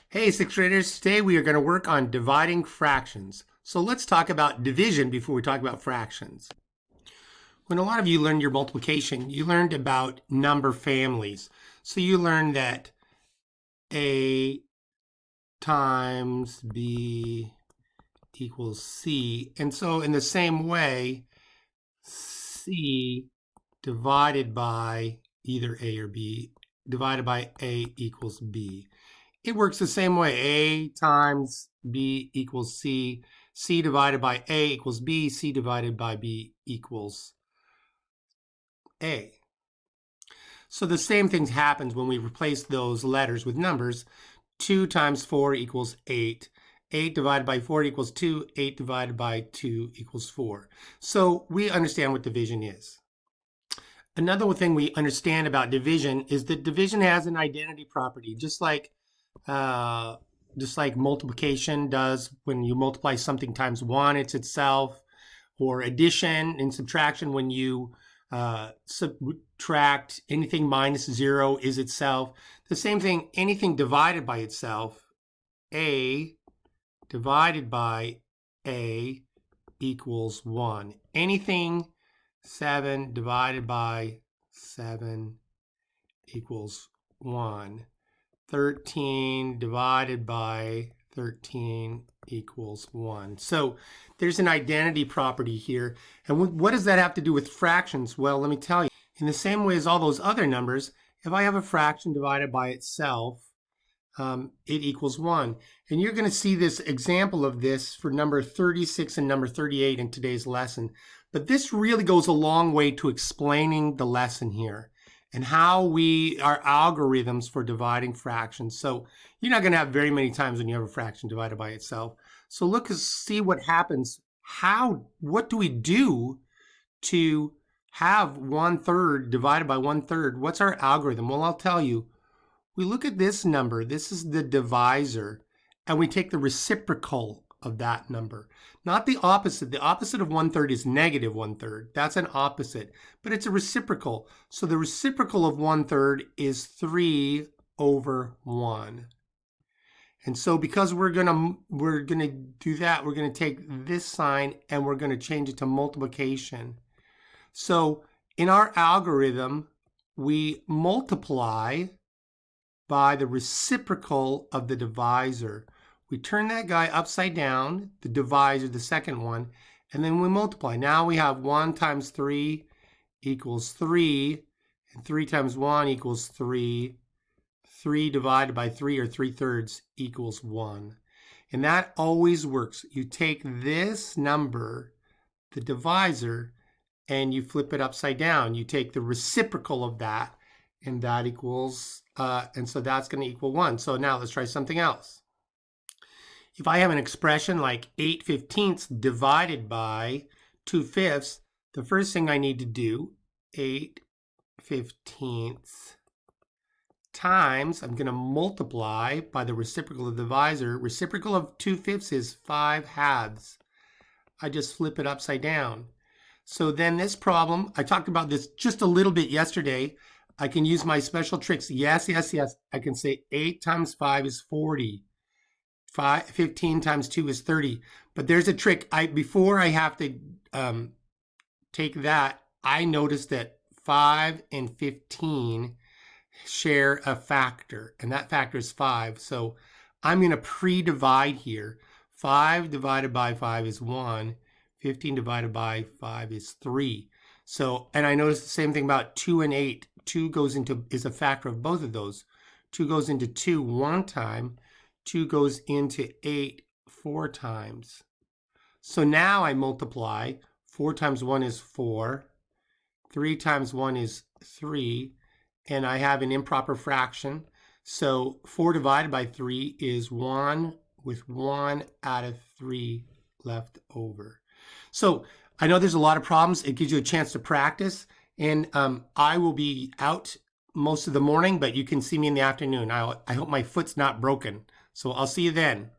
Hey, sixth graders, today we are going to work on dividing fractions. So let's talk about division before we talk about fractions. When a lot of you learned your multiplication, you learned about number families. So you learned that A times B equals C. And so in the same way, C divided by either A or B divided by A equals B. It works the same way. A times B equals C. C divided by A equals B. C divided by B equals A. So the same thing happens when we replace those letters with numbers. 2 times 4 equals 8. 8 divided by 4 equals 2. 8 divided by 2 equals 4. So we understand what division is. Another thing we understand about division is that division has an identity property, just like multiplication does. When you multiply something times 1, it's itself. Or addition and subtraction, when you subtract anything minus 0 is itself. The same thing, anything divided by itself, A divided by A equals 1. Anything 7 divided by 7 equals 1. 13 divided by 13 equals 1. So there's an identity property here. And what does that have to do with fractions? Well, let me tell you. In the same way as all those other numbers, if I have a fraction divided by itself, it equals 1. And you're going to see this example of this for number 36 and number 38 in today's lesson. But this really goes a long way to explaining the lesson here and how our algorithms for dividing fractions. So you're not going to have very many times when you have a fraction divided by itself. So look and see what happens. What do we do to have 1/3 divided by 1/3? What's our algorithm? Well, I'll tell you. We look at this number. This is the divisor, and we take the reciprocal of that number. Not the opposite. The opposite of 1/3 is negative 1/3. That's an opposite, but it's a reciprocal. So the reciprocal of 1/3 is 3 over 1. And so because we're gonna do that, we're gonna take this sign and we're gonna change it to multiplication. So in our algorithm, we multiply by the reciprocal of the divisor. We turn that guy upside down, the divisor, the second one, and then we multiply. Now we have 1 times 3 equals 3, and 3 times 1 equals 3. 3 divided by 3, or 3/3, equals 1. And that always works. You take this number, the divisor, and you flip it upside down. You take the reciprocal of that, and that equals, and so that's going to equal 1. So now let's try something else. If I have an expression like 8/15 divided by 2/5, the first thing I need to do, 8/15 times, I'm going to multiply by the reciprocal of the divisor. Reciprocal of 2/5 is 5/2. I just flip it upside down. So then this problem, I talked about this just a little bit yesterday. I can use my special tricks. Yes. I can say 8 times 5 is 40. 15 times 2 is 30. But there's a trick. Before I have to take that, I noticed that 5 and 15 share a factor, and that factor is 5. So I'm going to pre-divide here. 5 divided by 5 is 1. 15 divided by 5 is 3. So, and I noticed the same thing about 2 and 8. 2 is a factor of both of those. 2 goes into 2 one time. 2 goes into 8 4 times. So now I multiply. 4 times 1 is 4. 3 times 1 is 3. And I have an improper fraction. So 4 divided by 3 is 1, with 1 out of 3 left over. So I know there's a lot of problems. It gives you a chance to practice. And I will be out most of the morning, but you can see me in the afternoon. I hope my foot's not broken. So I'll see you then.